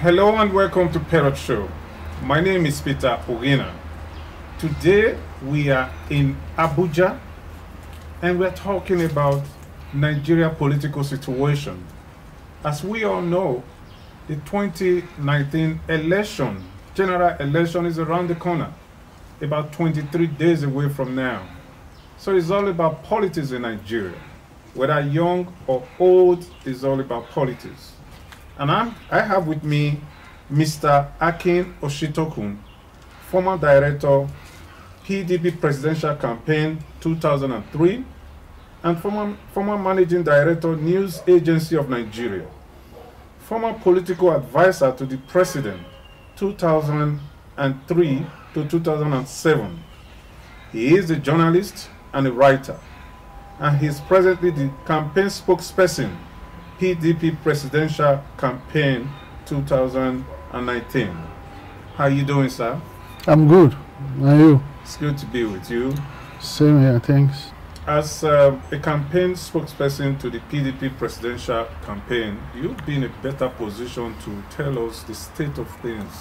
Hello and welcome to Parrot Show. My name is Peter Ogina. Today we are in Abuja and we're talking about Nigeria political situation. As we all know, the 2019 general election is around the corner, about 23 days away from now. So it's all about politics in Nigeria. Whether young or old, it's all about politics. And I have with me Mr. Akin Osuntokun, former director, PDP Presidential Campaign 2003, and former managing director, News Agency of Nigeria, former political advisor to the president 2003 to 2007. He is a journalist and a writer, and he is presently the campaign spokesperson, PDP Presidential Campaign 2019. How are you doing, sir? I'm good. How are you? It's good to be with you. Same here, thanks. As a campaign spokesperson to the PDP Presidential Campaign, you'll be in a better position to tell us the state of things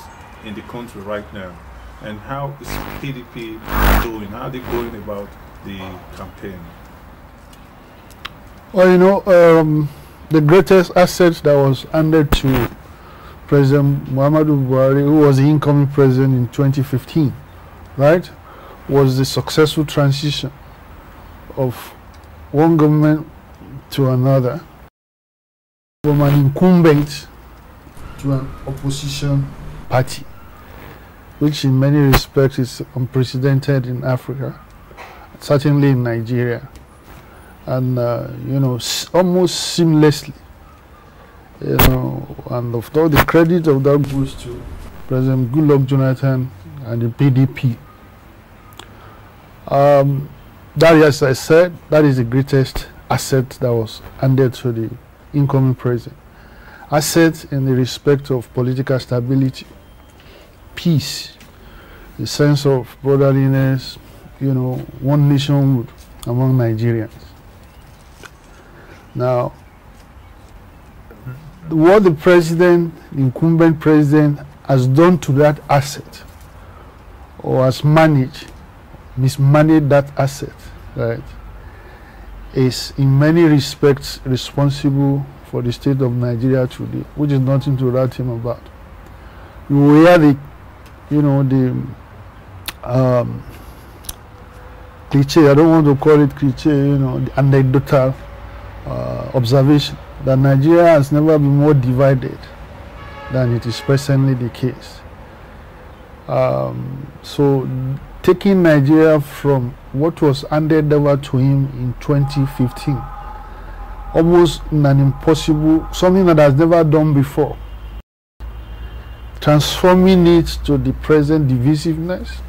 in the country right now and how is PDP doing? How are they going about the campaign? Well, you know, the greatest asset that was handed to President Muhammadu Buhari, who was the incoming president in 2015, right, was the successful transition of one government to another, from an incumbent to an opposition party, which in many respects is unprecedented in Africa, certainly in Nigeria. And you know, almost seamlessly, you know, and of all the credit of that goes to President Goodluck Jonathan and the PDP. That, as I said, that is the greatest asset that was handed to the incoming president. Asset in the respect of political stability, peace, the sense of brotherliness, you know, one nationhood among Nigerians. Now, what the president, the incumbent president, has done to that asset, or has mismanaged that asset, right, is in many respects responsible for the state of Nigeria today, which is nothing to write him about. You hear the, you know, the cliche, I don't want to call it cliche, you know, the anecdotal observation that Nigeria has never been more divided than it is presently the case. So taking Nigeria from what was handed over to him in 2015, almost an impossible, something that has never done before, transforming it to the present divisiveness,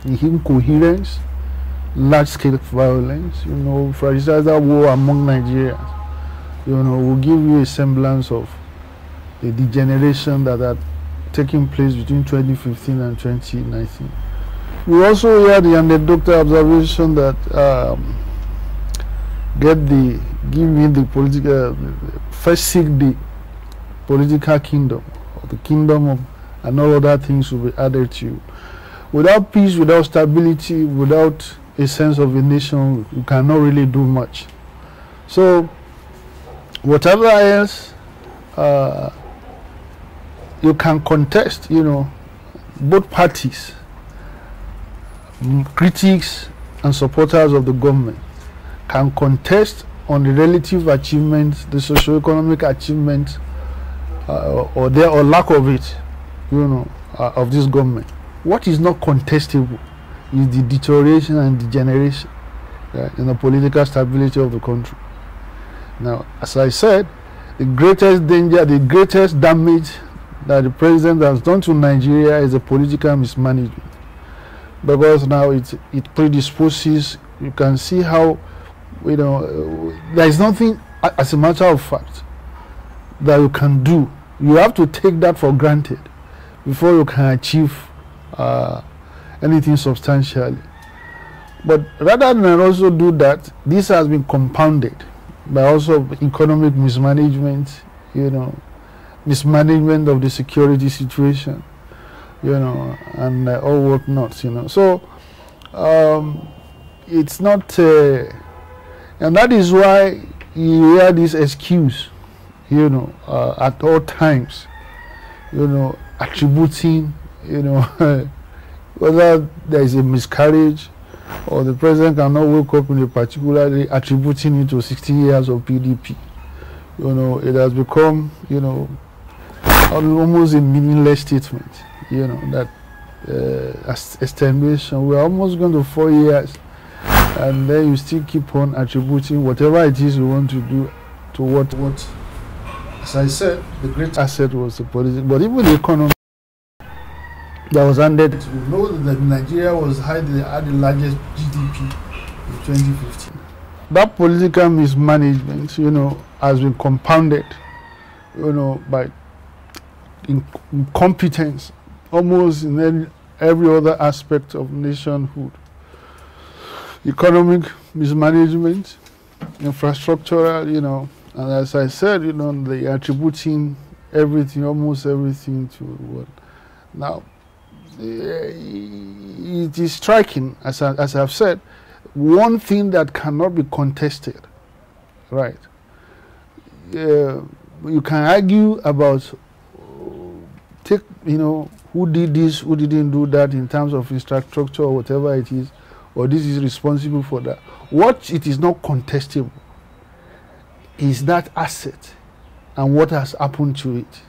incoherence, large-scale violence, you know, fratricidal war among Nigerians, you know, will give you a semblance of the degeneration that had taken place between 2015 and 2019. We also hear the anecdotal observation that first seek the political kingdom, or the kingdom of, and all other things will be added to you. Without peace, without stability, without a sense of a nation, you cannot really do much. So whatever else you can contest, you know, both parties, critics and supporters of the government, can contest on the relative achievements, the socio-economic achievements, or lack of it, you know, of this government. What is not contestable is the deterioration and degeneration in the political stability of the country. Now, as I said, the greatest danger, the greatest damage that the president has done to Nigeria is the political mismanagement, because now it predisposes. You can see how, you know, there is nothing, as a matter of fact, that you can do. You have to take that for granted before you can achieve anything substantially. But rather than also do that, this has been compounded by also economic mismanagement, you know, mismanagement of the security situation, and all whatnot, So it's not, and that is why you hear this excuse, at all times, attributing, whether there is a miscarriage or the president cannot wake up in a particular day, attributing it to 16 years of PDP. It has become, almost a meaningless statement, that estimation. We're almost going to 4 years, and then you still keep on attributing whatever it is you want to do to what. As I said, the great asset was the politics, but even the economy that was handed. We know that Nigeria had the largest GDP in 2015. That political mismanagement, has been compounded, by incompetence, almost in every other aspect of nationhood. Economic mismanagement, infrastructural, and as I said, they are attributing everything, almost everything, to what. Now, it is striking, as I've said, one thing that cannot be contested, right? You can argue about, who did this, who didn't do that in terms of infrastructure or whatever it is, or this is responsible for that. What it is not contestable is that asset and what has happened to it.